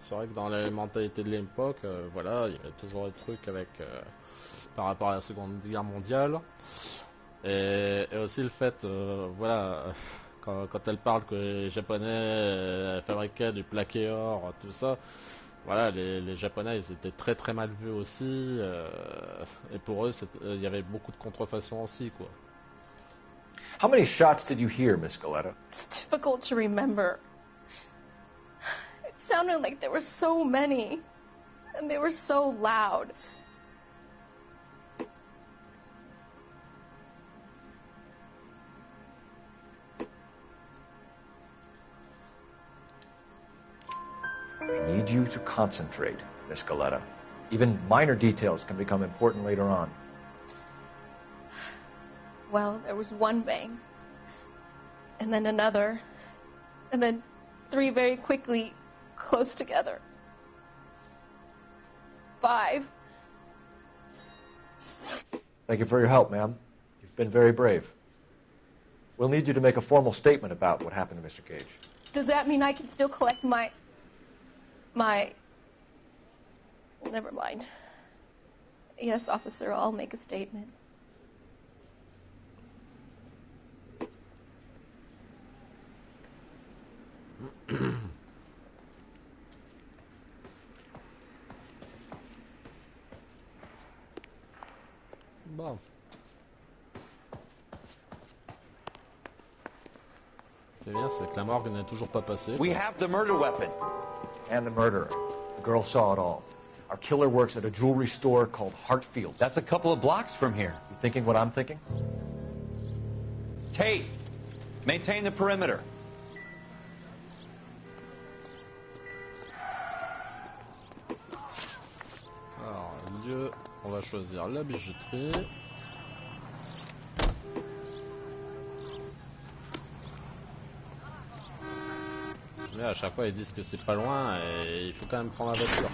C'est vrai que dans les mentalités de l'époque, voilà, il y avait toujours des trucs avec par rapport à la Seconde Guerre mondiale, et aussi le fait, voilà, quand elle parle que les Japonais fabriquaient du plaqué or, tout ça, voilà, les Japonais ils étaient très très mal vus aussi, et pour eux il y avait beaucoup de contrefaçons aussi, quoi. How many shots did you hear, Miss Coletta? It's difficult to remember. It sounded like there were so many, and they were so loud. I need you to concentrate, Miss Coletta. Even minor details can become important later on. Well, there was one bang, and then another, and then 3 very quickly, close together. 5. Thank you for your help, ma'am. You've been very brave. We'll need you to make a formal statement about what happened to Mr. Gage. Does that mean I can still collect my... Never mind. Yes, officer, I'll make a statement. Bon. Ce qui est bien, c'est que la morgue n'est toujours pas passée. We have the murder weapon. And the murderer. The girl saw it all. Our killer works at a jewelry store called Hartfield's. That's a couple of blocks from here. You thinking what I'm thinking? Tate, maintain the perimeter. Alors, lieu, on va choisir la bijouterie. Mais à chaque fois ils disent que c'est pas loin et il faut quand même prendre la voiture.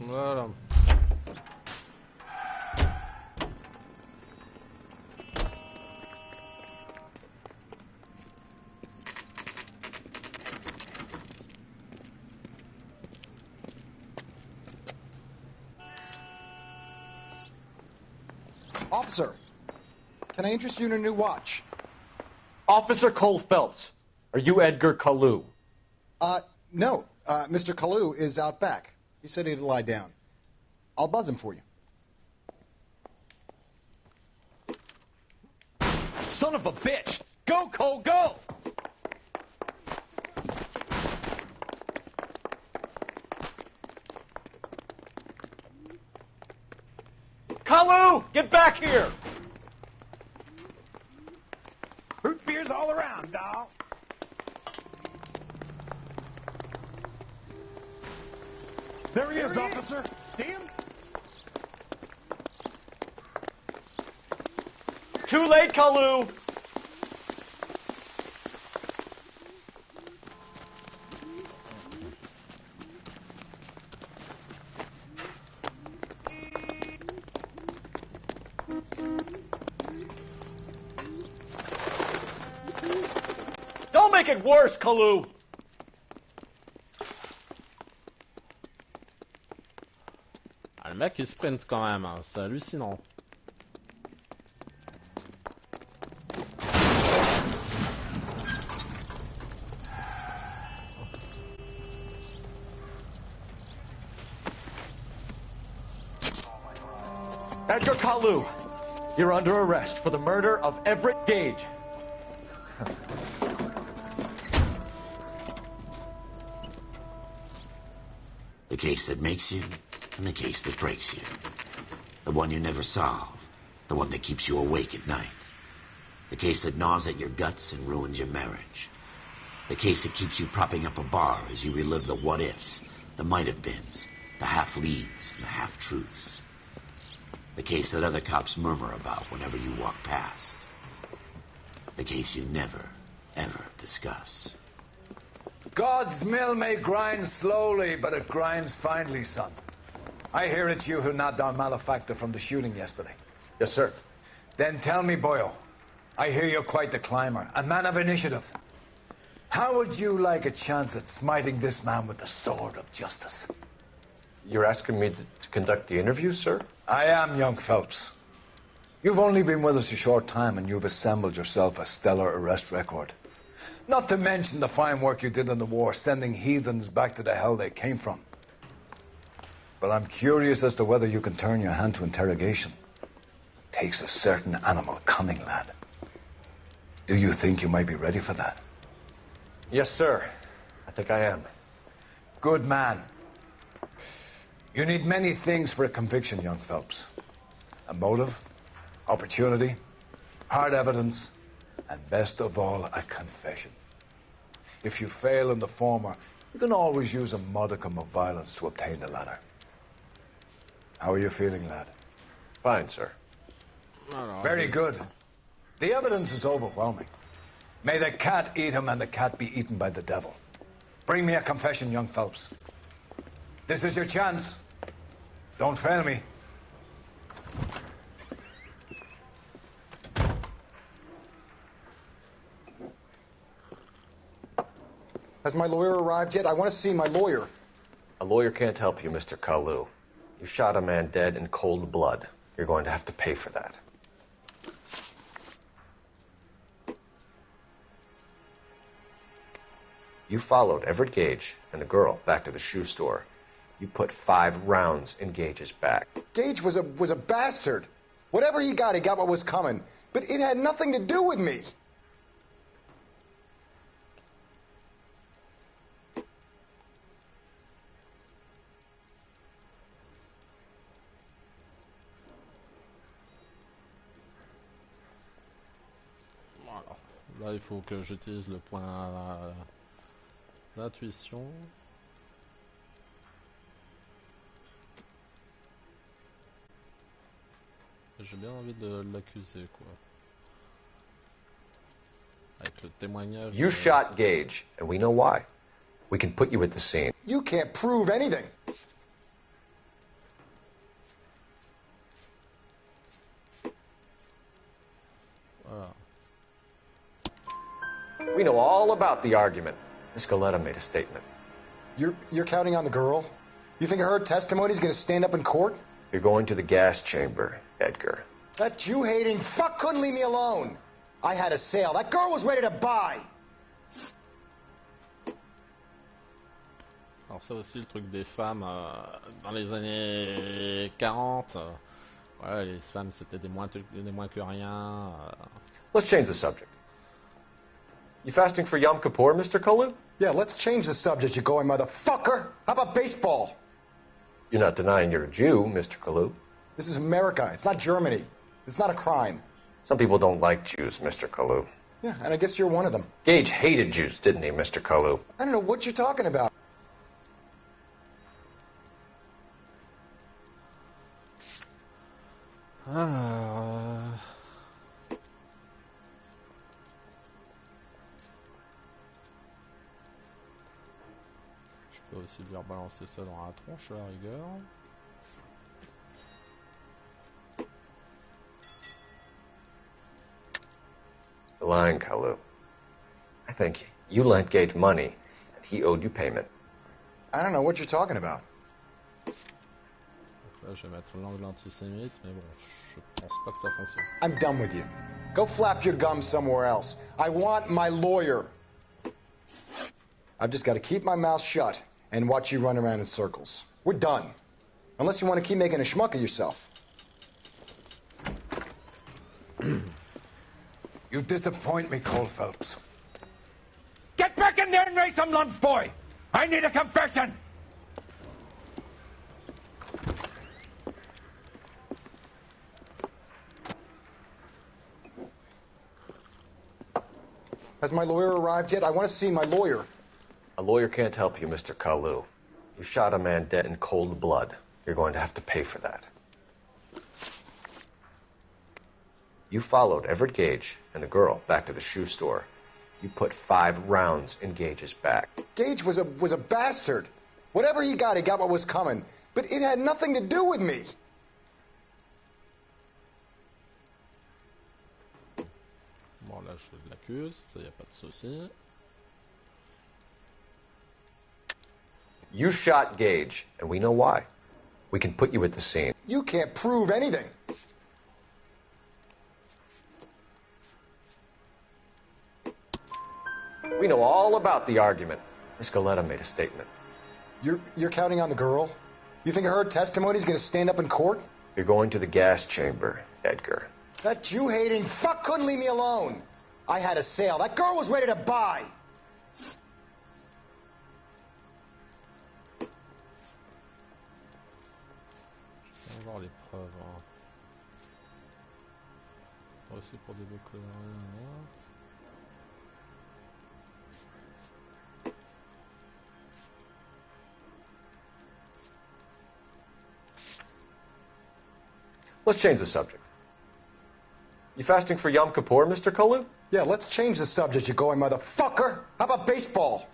Voilà. Officer, can I interest you in a new watch? Officer Cole Phelps, are you Edgar Kalu? No. Mr. Kalu is out back. He said he'd lie down. I'll buzz him for you. Son of a bitch! Go, Cole, go! Kalu, get back here! Root beers all around, dawg. There he is, officer. See him? Too late, Kalu! Don't make it worse, Kalu! Ah, le mec il sprint quand même, hein. C'est hallucinant. Edgar Kalu, you're under arrest for the murder of Everett Gage. The case that makes you and the case that breaks you. The one you never solve. The one that keeps you awake at night. The case that gnaws at your guts and ruins your marriage. The case that keeps you propping up a bar as you relive the what-ifs, the might-have-beens, the half-leads and the half-truths. The case that other cops murmur about whenever you walk past. The case you never, ever discuss. God's mill may grind slowly, but it grinds finely, son. I hear it's you who knocked down Malefactor from the shooting yesterday. Yes, sir. Then tell me, Boyle, I hear you're quite the climber, a man of initiative. How would you like a chance at smiting this man with the sword of justice? You're asking me to conduct the interview, sir? I am, young Phelps. You've only been with us a short time and you've assembled yourself a stellar arrest record. Not to mention the fine work you did in the war, sending heathens back to the hell they came from. But I'm curious as to whether you can turn your hand to interrogation. Takes a certain animal cunning, lad. Do you think you might be ready for that? Yes, sir. I think I am. Good man. You need many things for a conviction, young Phelps. A motive, opportunity, hard evidence, and best of all, a confession. If you fail in the former, you can always use a modicum of violence to obtain the latter. How are you feeling, lad? Fine, sir. Very good. The evidence is overwhelming. May the cat eat him and the cat be eaten by the devil. Bring me a confession, young Phelps. This is your chance. Don't fail me. Has my lawyer arrived yet? I want to see my lawyer. A lawyer can't help you, Mr. Kalu. You shot a man dead in cold blood. You're going to have to pay for that. You followed Everett Gage and the girl back to the shoe store. You put 5 rounds in Gage's back. Gage was a bastard. Whatever he got what was coming. But it had nothing to do with me. Là, il faut que j'utilise le point d'intuition. J'ai bien envie de l'accuser, quoi. Avec le témoignage. You shot Gage, and we know why. We can put you at the scene. You can't prove anything. Voilà. We know all about the argument. Miss Galetta made a statement. You're counting on the girl? You think her testimony is going to stand up in court? You're going to the gas chamber, Edgar. That Jew-hating fuck couldn't leave me alone. I had a sale. That girl was ready to buy. Alors ça aussi, le truc des femmes, dans les années 40, ouais, les femmes c'était des moins que rien. Let's change the subject. You fasting for Yom Kippur, Mr. Kalu? Yeah, let's change the subject, you going motherfucker. How about baseball? You're not denying you're a Jew, Mr. Kalu. This is America. It's not Germany. It's not a crime. Some people don't like Jews, Mr. Kalu. Yeah, and I guess you're one of them. Gage hated Jews, didn't he, Mr. Kalu? I don't know what you're talking about. Alors... Je peux aussi lui rebalancer ça dans la tronche à la rigueur. You're lying, Kalu. I think you lent Gage money, and he owed you payment. I don't know what you're talking about. Là, je vais mettre l'angle antisémite, mais bon, je pense pas que ça fonctionne. I'm done with you. Go flap your gums somewhere else. I want my lawyer. I've just got to keep my mouth shut and watch you run around in circles. We're done. Unless you want to keep making a schmuck of yourself. You disappoint me, Cole Phelps. Get back in there and raise some lumps, boy! I need a confession! Has my lawyer arrived yet? I want to see my lawyer. A lawyer can't help you, Mr. Kalu. You shot a man dead in cold blood. You're going to have to pay for that. You followed Everett Gage and the girl back to the shoe store. You put 5 rounds in Gage's back. Gage was a bastard. Whatever he got what was coming. But it had nothing to do with me. Bon, là, je l'accuse, ça y a pas de souci. You shot Gage, and we know why. We can put you at the scene. You can't prove anything. We know all about the argument. Miss Goleta made a statement. You're counting on the girl? You think her testimony's gonna stand up in court? You're going to the gas chamber, Edgar. That Jew-hating fuck couldn't leave me alone. I had a sale. That girl was ready to buy. On va voir les preuves. Hein. Aussi pour débloquer rien. Let's change the subject. You fasting for Yom Kippur, Mr. Kalu? Yeah, let's change the subject, you going motherfucker. How about baseball?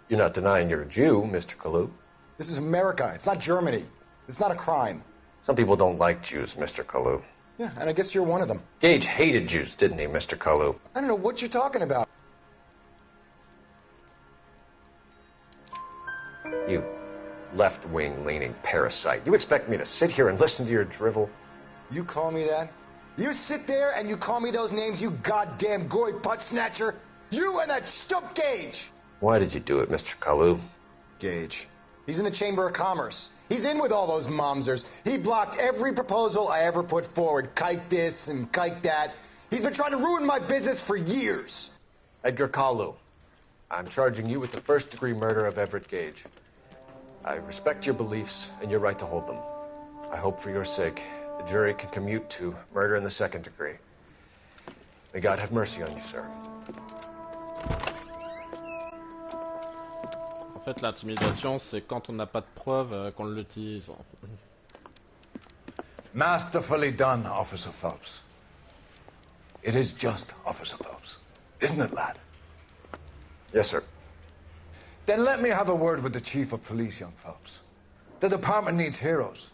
You're not denying you're a Jew, Mr. Kalu. This is America. It's not Germany. It's not a crime. Some people don't like Jews, Mr. Kalu. Yeah, and I guess you're one of them. Gage hated Jews, didn't he, Mr. Kalu? I don't know what you're talking about. You left-wing leaning parasite. You expect me to sit here and listen to your drivel? You call me that? You sit there and you call me those names, you goddamn goy butt snatcher? You and that stump Gage! Why did you do it, Mr. Kalu? Gage. He's in the Chamber of Commerce. He's in with all those momsers. He blocked every proposal I ever put forward. Kike this and kike that. He's been trying to ruin my business for years. Edgar Kalu, I'm charging you with the first-degree murder of Everett Gage. I respect your beliefs and your right to hold them. I hope for your sake the jury can commute to murder in the second degree. May God have mercy on you, sir. En fait, l'intimidation, c'est quand on n'a pas de preuves qu'on l'utilise. Masterfully done, Officer Phelps. It is just, Officer Phelps. Isn't it, lad? Yes, sir. Then let me have a word with the Chief of Police, young Phelps. The department needs heroes.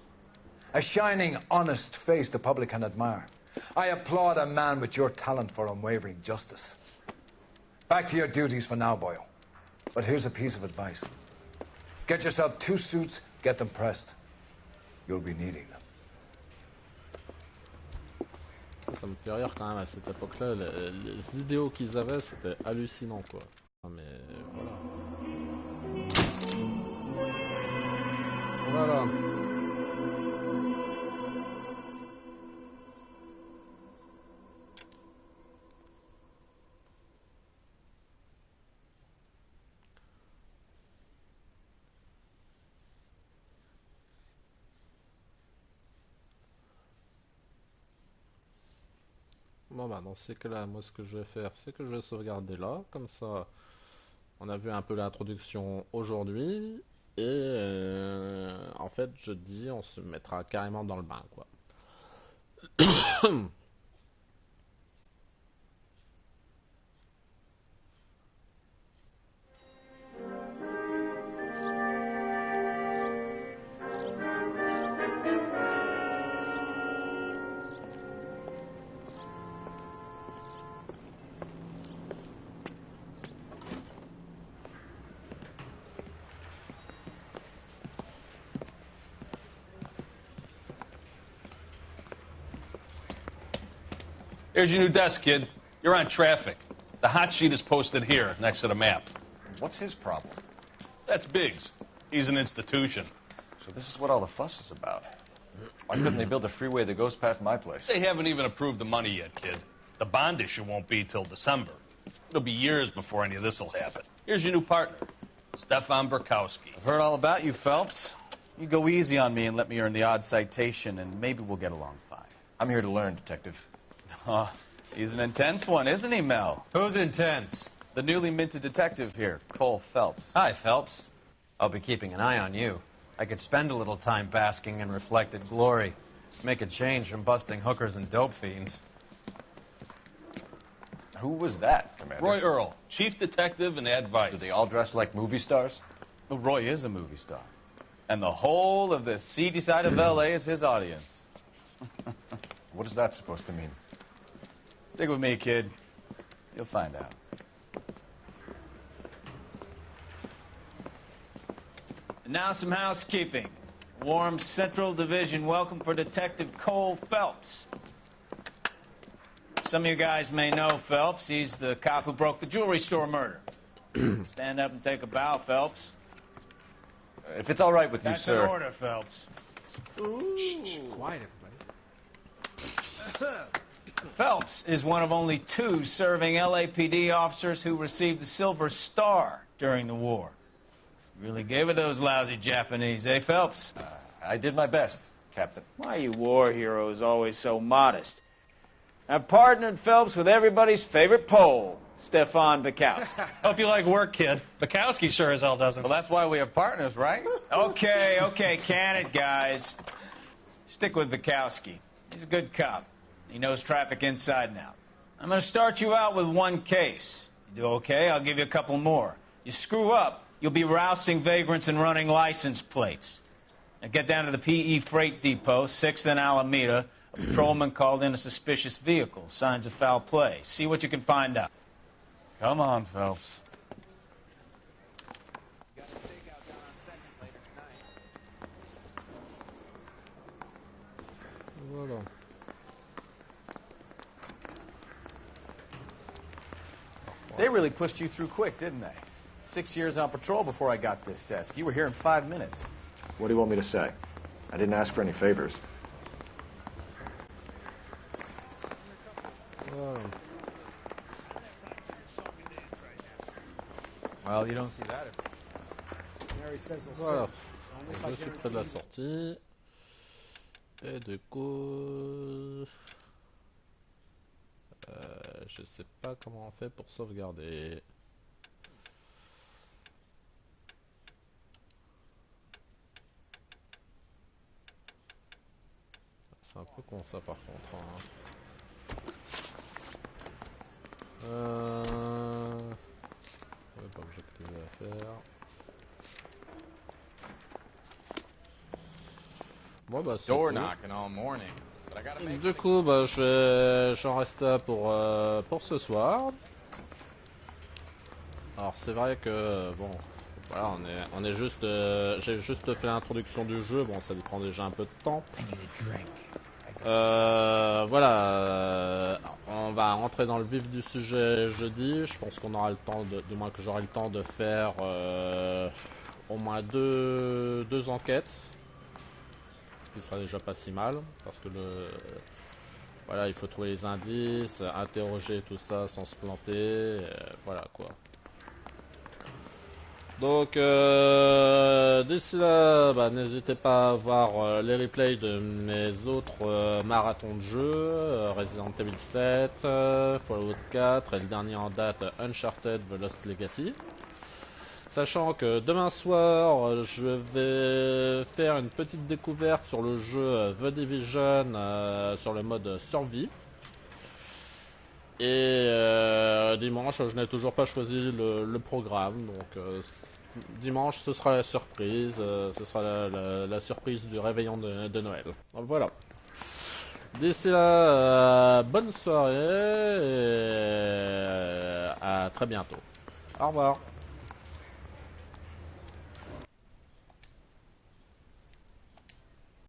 A shining, honest face the public can admire. I applaud a man with your talent for unwavering justice. Back to your duties for now, boyo. But here's a piece of advice. Get yourself 2 suits, get them pressed. You'll be needing them. Ça me fait rire quand même à cette époque-là, les idéaux qu'ils avaient, c'était hallucinant quoi. Mais voilà. Voilà. Bon bah dans ces cas-là, moi ce que je vais faire, c'est que je vais sauvegarder là, comme ça on a vu un peu l'introduction aujourd'hui, et en fait je dis on se mettra carrément dans le bain quoi. Here's your new desk, kid. You're on traffic. The hot sheet is posted here, next to the map. What's his problem? That's Biggs. He's an institution. So this is what all the fuss is about. Why couldn't they build a freeway that goes past my place? They haven't even approved the money yet, kid. The bond issue won't be till December. It'll be years before any of this will happen. Here's your new partner, Stefan Burkowski. I've heard all about you, Phelps. You go easy on me and let me earn the odd citation, and maybe we'll get along fine. I'm here to learn, Detective. Oh, he's an intense one, isn't he, Mel? Who's intense? The newly minted detective here, Cole Phelps. Hi, Phelps. I'll be keeping an eye on you. I could spend a little time basking in reflected glory. Make a change from busting hookers and dope fiends. Who was that, Commander? Roy Earl, chief detective and advice. Do they all dress like movie stars? Well, Roy is a movie star. And the whole of the seedy side of L.A. is his audience. What is that supposed to mean? Stick with me, kid. You'll find out. And now some housekeeping. Warm Central Division welcome for Detective Cole Phelps. Some of you guys may know Phelps. He's the cop who broke the jewelry store murder. Stand up and take a bow, Phelps. If it's all right with you, That's sir. an order, Phelps. Shh, quiet, everybody. Phelps is one of only 2 serving LAPD officers who received the Silver Star during the war. Really gave it those lousy Japanese, eh, Phelps? I did my best, Captain. Why are you war heroes always so modest? I've partnered Phelps with everybody's favorite Pole, Stefan Bukowski. Hope you like work, kid. Bukowski sure as hell doesn't. Well, that's why we have partners, right? Okay, can it, guys? Stick with Bukowski. He's a good cop. He knows traffic inside and out. I'm going to start you out with 1 case. You do okay, I'll give you a couple more. You screw up, you'll be rousting vagrants and running license plates. Now get down to the PE Freight Depot, 6th and Alameda. A patrolman called in a suspicious vehicle. Signs of foul play. See what you can find out. Come on, Phelps. Voilà. They really pushed you through quick, didn't they? 6 years on patrol before I got this desk. You were here in 5 minutes. What do you want me to say? I didn't ask for any favors. Well, you don't see that. Voilà. Je suis près de la sortie. Et du coup... je sais pas comment on fait pour sauvegarder. C'est un peu con ça par contre. Hein. Pas objectif à faire. Bon bah c'est cool. Du coup bah j'en reste là pour ce soir. Alors c'est vrai que bon voilà on est juste j'ai juste fait l'introduction du jeu, bon ça lui prend déjà un peu de temps. Voilà, on va rentrer dans le vif du sujet jeudi. Je pense qu'on aura le temps du moins que j'aurai le temps de faire au moins deux enquêtes, ce qui sera déjà pas si mal, parce que voilà, il faut trouver les indices, interroger tout ça sans se planter, voilà quoi. Donc d'ici là, bah, n'hésitez pas à voir les replays de mes autres marathons de jeux, Resident Evil 7, Fallout 4 et le dernier en date, Uncharted The Lost Legacy. Sachant que demain soir, je vais faire une petite découverte sur le jeu The Division sur le mode survie. Et dimanche, je n'ai toujours pas choisi le programme, donc dimanche ce sera la surprise, ce sera la surprise du réveillon de Noël. Donc, voilà. D'ici là, bonne soirée et à très bientôt. Au revoir.